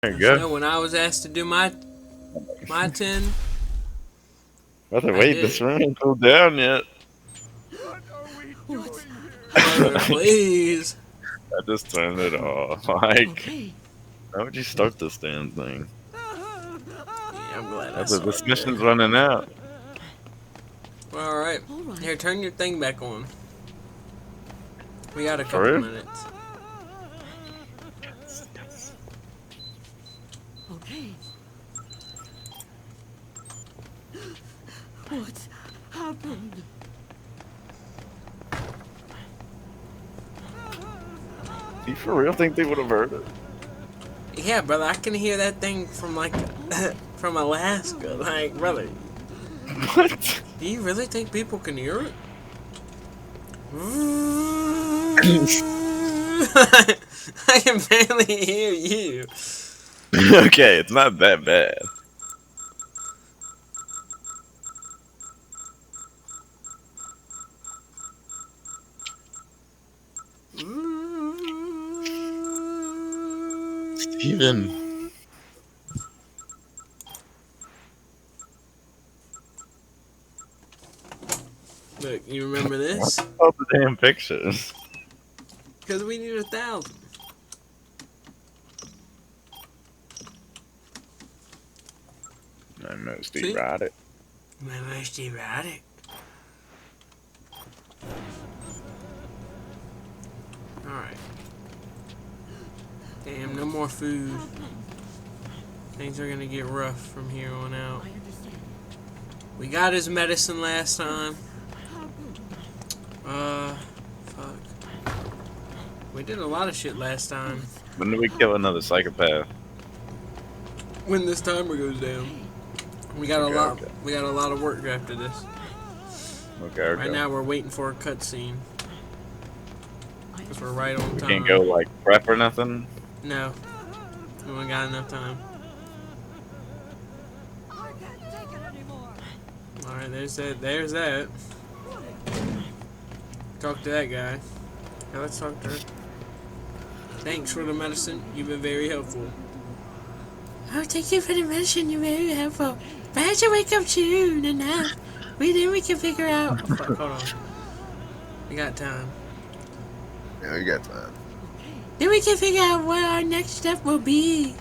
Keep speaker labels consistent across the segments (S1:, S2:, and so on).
S1: There you
S2: So
S1: go.
S2: when I was asked to do my 10,
S1: Brother,
S2: I
S1: wait,
S2: did
S1: this
S2: it.
S1: room ain't cooled down yet.
S3: What's
S2: Brother,
S3: happened?
S2: please.
S1: I just turned it off. Like,
S3: Okay.
S1: why would you start this damn thing?
S2: Yeah, I'm glad I
S1: Brother, this
S2: started it.
S1: mission's running out.
S2: Well, alright.
S3: All right.
S2: Here, turn your thing back on. We got a
S1: For
S2: couple
S1: real?
S2: minutes.
S3: Okay. What's happened?
S1: Do you for real think they would have heard it?
S2: Yeah, brother, I can hear that thing from like from Alaska. Like, brother,
S1: What?
S2: do you really think people can hear it? I can barely hear you.
S1: Okay, it's not that bad. Steven.
S2: Look, you remember
S1: What
S2: this?
S1: about the damn pictures?
S2: Because we need 1,000.
S1: I'm most
S2: See?
S1: erotic.
S2: My most erotic. Alright. Damn, no more food. Things are gonna get rough from here on out.
S3: I understand.
S2: We got his medicine last time. Fuck. We did a lot of shit last time.
S1: When do we kill another psychopath?
S2: When this timer goes down. We got a
S1: Okay,
S2: lot.
S1: okay.
S2: We got a lot of work after this.
S1: Okay, okay.
S2: Right now, we're waiting for a cutscene. Cause we're right on
S1: We
S2: time.
S1: can't go like prep or nothing.
S2: No, we ain't got enough time.
S3: I can't take it anymore.
S2: All right, there's that. There's that. Talk to that guy. Yeah, let's talk to her. Thanks for the medicine. You've been very helpful. Oh, thank you for the medicine. You're very helpful. But I should wake up soon enough. Then we can figure out. Oh, fuck, hold on. We got time.
S1: Yeah, we got time.
S2: Then we can figure out what our next step will be.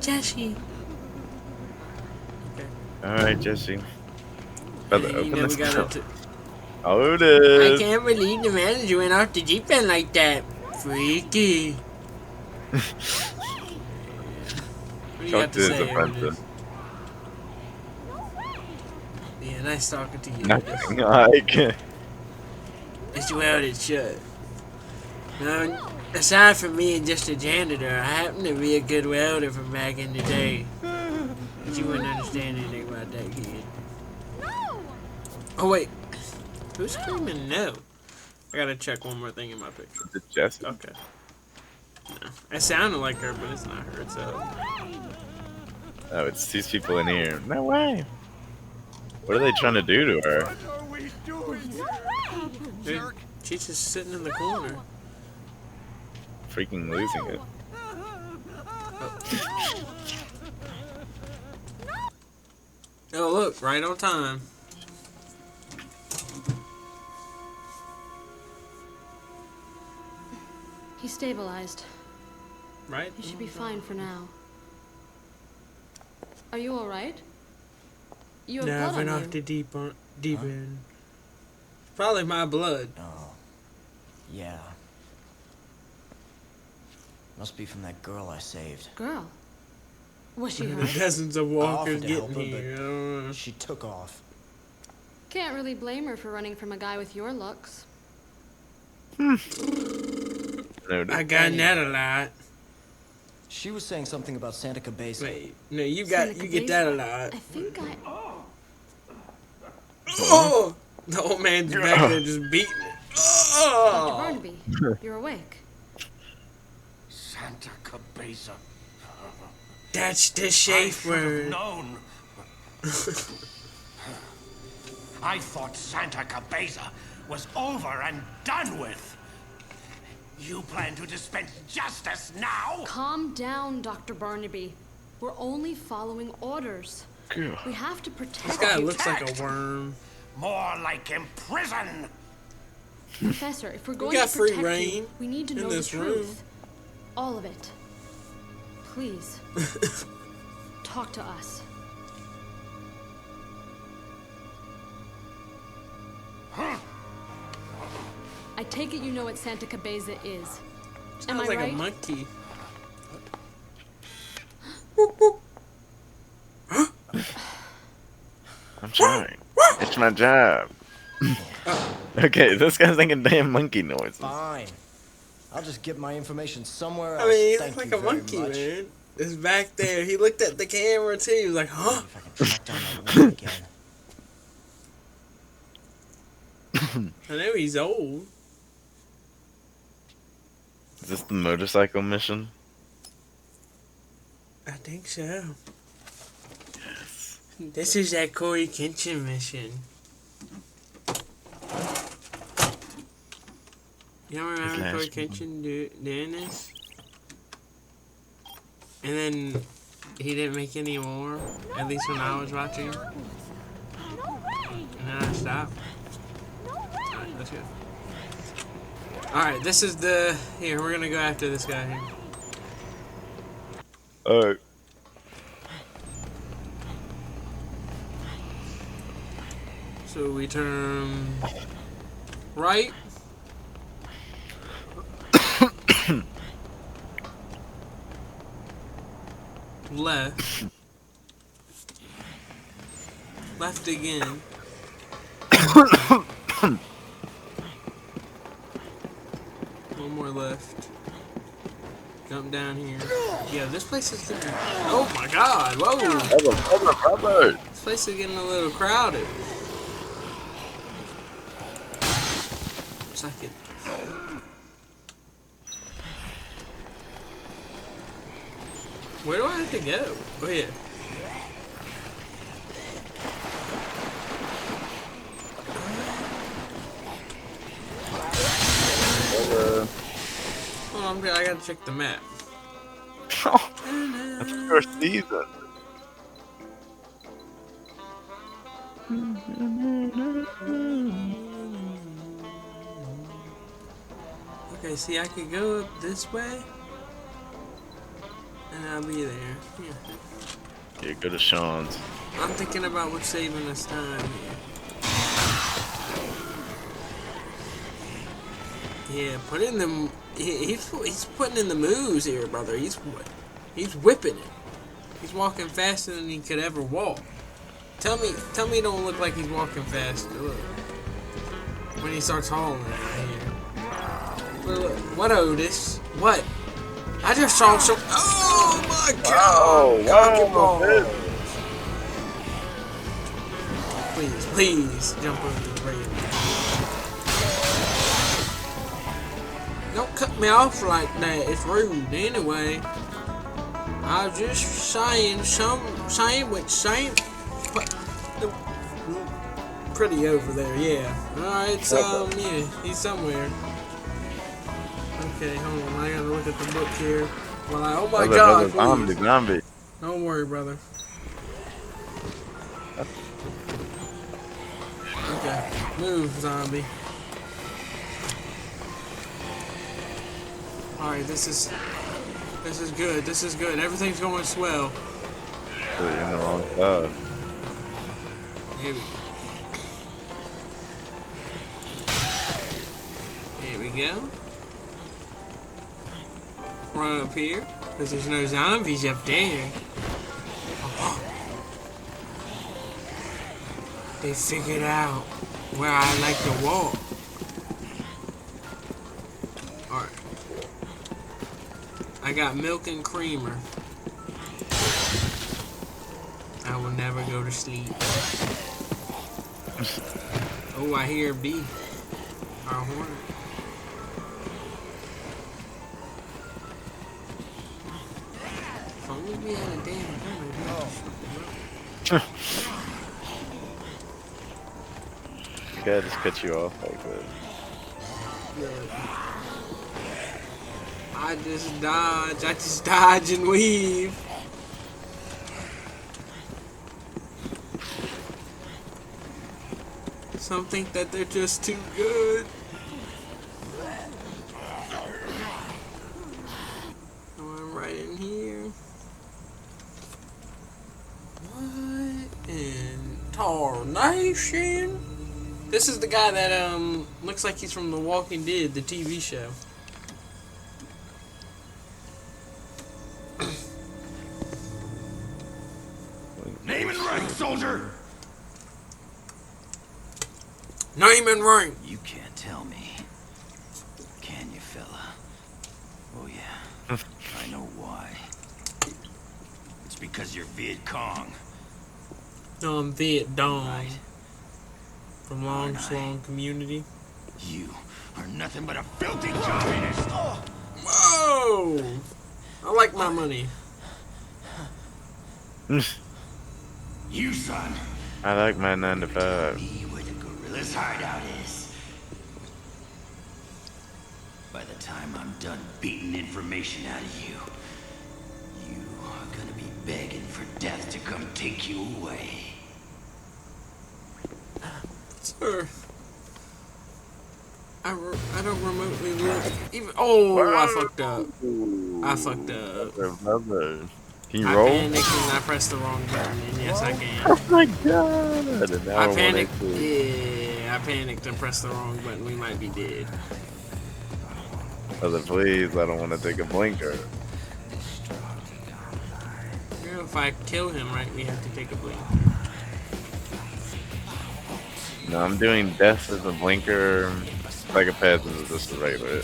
S2: Jesse. Okay.
S1: Alright, Jesse. Brother,
S2: You
S1: open
S2: know
S1: this
S2: we
S1: door.
S2: gotta.
S1: Hold
S2: I
S1: it.
S2: can't believe the manager went off the deep end like that. Freaky. What do you
S1: Talk
S2: got
S1: to
S2: to
S1: his
S2: say,
S1: apprentice.
S2: Evidence? Yeah, nice talking to you.
S1: Nothing. Like,
S2: It's welded shut. Now, aside from being just a janitor, I happen to be a good welder from back in the day. But you wouldn't understand anything about that kid. Oh, wait. Who's screaming no? I gotta check one more thing in my picture.
S1: is it Jesse?
S2: Okay. No. It sounded like her, but it's not her. It's
S1: Oh, it's these people in here. No way. What are they trying to do to her?
S4: What are we doing here?
S2: Dude, she's just sitting in the corner.
S1: Freaking losing it.
S2: Oh, look, right on time.
S5: He's stabilized.
S2: Right?
S5: He should be fine for now. Are you alright? You have
S2: No, I've
S5: blood
S2: been
S5: on
S2: off
S5: you.
S2: the deep end. Probably my blood.
S6: Oh, yeah. Must be from that girl I saved.
S5: Girl. Was she
S2: The
S5: hurt?
S2: dozens of
S6: I
S2: walkers
S6: offered to help
S2: getting
S6: her,
S2: here. I don't know.
S6: She took off.
S5: Can't really blame her for running from a guy with your looks.
S1: No,
S2: I got that a lot.
S6: She was saying something about Santa Cabeza.
S2: Wait, no, you
S5: Santa
S2: get that a
S5: Cabeza.
S2: lot.
S5: I think I...
S2: Oh! The old man's back there just beating it.
S5: Dr.
S2: Oh!
S5: Barnaby, you're awake.
S4: Santa Cabeza.
S2: That's the
S4: I
S2: safe
S4: should have
S2: word.
S4: known. I thought Santa Cabeza was over and done with. You plan to dispense justice now?
S5: Calm down, Dr. Barnaby. We're only following orders.
S1: God.
S5: We have to
S2: This
S5: protect
S2: guy
S5: you.
S2: looks like a worm.
S4: More like imprison.
S5: Professor, if we're going
S2: got
S5: to
S2: free
S5: protect
S2: reign
S5: you, we need to
S2: in
S5: know the
S2: this
S5: truth.
S2: room.
S5: All of it. Please. Talk to us. I take it you know what Santa Cabeza is. Am I
S2: Sounds like
S5: right?
S2: a monkey.
S1: I'm trying. It's my job. Okay, this guy's making damn monkey noises.
S6: Fine. I'll just get my information somewhere else.
S2: I mean, he
S6: Thank
S2: looks
S6: you
S2: like a
S6: very
S2: monkey,
S6: much.
S2: man. It's back there. He looked at the camera too. He was like, huh?
S6: If I can track down that woman again.
S2: I know he's old.
S1: Is this the motorcycle mission?
S2: I think so. This is that Corey Kenshin mission. You don't remember
S1: last
S2: Corey
S1: one.
S2: Kenshin doing this? And then he didn't make any more, at least when I was watching.
S3: No way!
S2: And then I stopped.
S3: No way!
S2: Alright, let's go. Alright, this is the... Here, we're gonna go after this guy here. So we turn... right. Left. Left again. One more left. Jump down here. Yeah, this place is getting... Oh my god, whoa! This place is getting a little crowded. Second. Where do I have to go? Oh yeah. Hold on, I gotta check the map.
S1: That's the first season.
S2: Okay, see, I could go up this way, and I'll be there. Yeah.
S1: Yeah, go to Sean's.
S2: I'm thinking about what's saving us time here. Yeah, put in the. He's putting in the moves here, brother. He's whipping it. He's walking faster than he could ever walk. Tell me, he don't look like he's walking faster. Look, when he starts hauling it right here. Look, what, Otis? What? I just saw some. Oh my God!
S1: Wow,
S2: Please jump over the rail. Don't cut me off like that. It's rude. Anyway, I was just saying pretty over there. Yeah. All right. Yeah. He's somewhere. Okay, hold on. I gotta look at the book here. Well, oh my God!
S1: Zombie.
S2: Don't worry, brother. Okay, move, zombie. All right, this is good. This is good. Everything's going swell.
S1: You're in the wrong side.
S2: Here we go. Run up here, because there's no zombies up there. They figured out where I like to walk. Alright. I got milk and creamer. I will never go to sleep. Oh, I hear a bee. Our hornet. If only we had a damn hornet.
S1: This guy just cut you off like that.
S2: I just dodge. I just dodge and weave. Some think that they're just too good. Oh, I'm right in here. What in tarnation? This is the guy that looks like he's from The Walking Dead, the TV show.
S4: Name and rank, soldier!
S2: Name and rank.
S4: You can't tell me. Can you, fella? Oh, yeah. I know why. It's because you're Viet Cong.
S2: No, I'm Viet Dong.
S4: Right.
S2: From Long Slong Community.
S4: You are nothing but a filthy communist!
S2: Whoa! I like my money.
S4: You, son.
S1: I like my 9 to 5.
S4: Me where the gorilla's hideout is. By the time I'm done beating information out of you, you are gonna be begging for death to come take you away.
S2: Sir. I don't remotely look even. Oh, I fucked up. I fucked up.
S1: Can you
S2: I
S1: roll?
S2: panicked and I pressed the wrong button, and yes, I can.
S1: Oh my god! And now
S2: I
S1: we're
S2: panicked.
S1: 182.
S2: Yeah, I panicked and pressed the wrong button. We might be dead.
S1: Brother, please, I don't want to take a blinker.
S2: You know, if I kill him, right, we have to take a blink.
S1: No, I'm doing death as a blinker, psychopath as just a regular.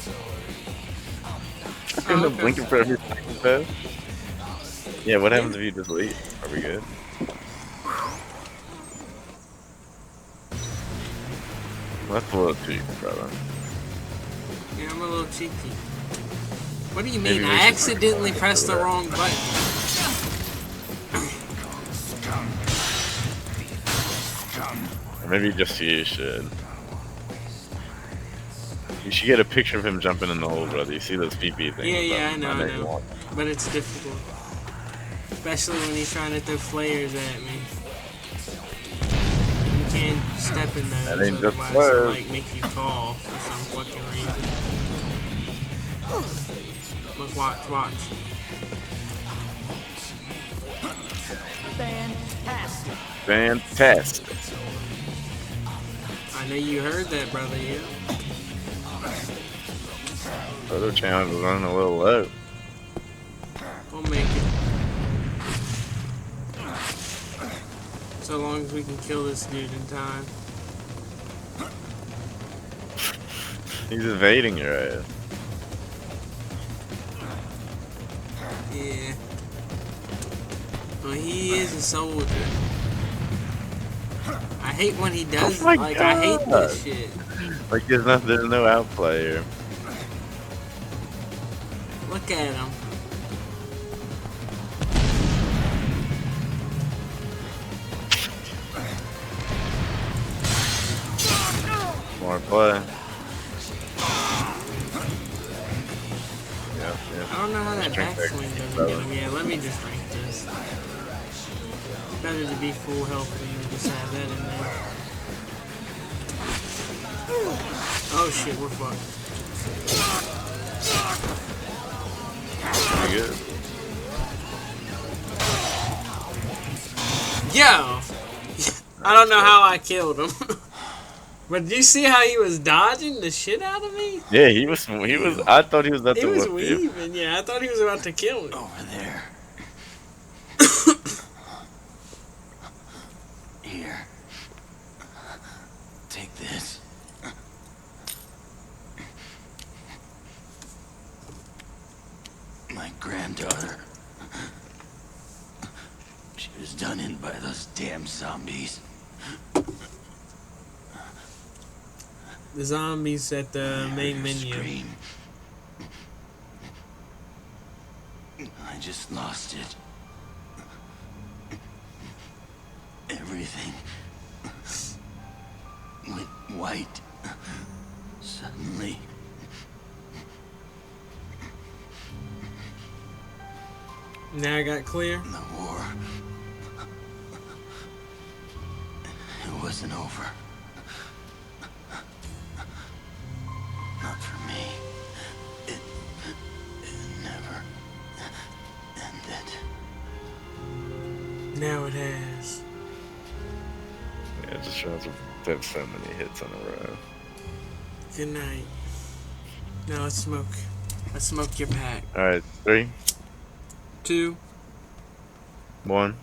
S1: I'm doing a
S2: okay.
S1: blinker for every psychopath? Yeah, what happens if you just leave? Are we good? That's a little cheap, brother.
S2: Yeah, I'm a little cheeky. What do you
S1: Maybe
S2: mean?
S1: we
S2: I
S1: should
S2: accidentally pressed the wrong button.
S1: Or maybe just you should. You should get a picture of him jumping in the hole, brother. You see those PP things?
S2: Yeah, I know,
S1: My
S2: I
S1: name
S2: know.
S1: on.
S2: But it's difficult. Especially when he's trying to throw flares at me. You can't step in those,
S1: That ain't just
S2: otherwise
S1: flares.
S2: it'll, like, make you fall for some fucking reason. Look, watch.
S1: Fantastic.
S2: I know you heard that, brother, yeah.
S1: Other challenge was running a little low.
S2: We'll make it. So long as we can kill this dude in time.
S1: He's evading your ass.
S2: Yeah. Well, he is a soldier. I hate when he does,
S1: Oh my
S2: like, I hate
S1: God.
S2: this shit.
S1: Like there's no outplay here.
S2: Look at him.
S1: More play. Yeah.
S2: I don't know how that
S1: Strength
S2: backswing
S1: extra,
S2: doesn't get him. Yeah, let me just rank this. Better to be full health than to just have that in there. Oh shit, we're fucked.
S1: Pretty good.
S2: Yo! I don't know how I killed him. But did you see how he was dodging the shit out of me?
S1: Yeah, he was. I thought he was about
S2: He
S1: to
S2: was
S1: whip you.
S2: weaving, yeah. I thought he was about to kill me.
S4: Over there. Here. Take this. My granddaughter. She was done in by those damn zombies.
S2: The zombies at the main
S4: Her
S2: menu.
S4: scream. I just lost it. Everything went white. Suddenly.
S2: Now I got clear.
S4: The war. It wasn't over. Not for me. It never ended.
S2: Now it has.
S1: Yeah, it just shows they have so many hits in a row.
S2: Good night. Now let's smoke. Let's smoke your pack.
S1: Alright, 3,
S2: 2.
S1: 1.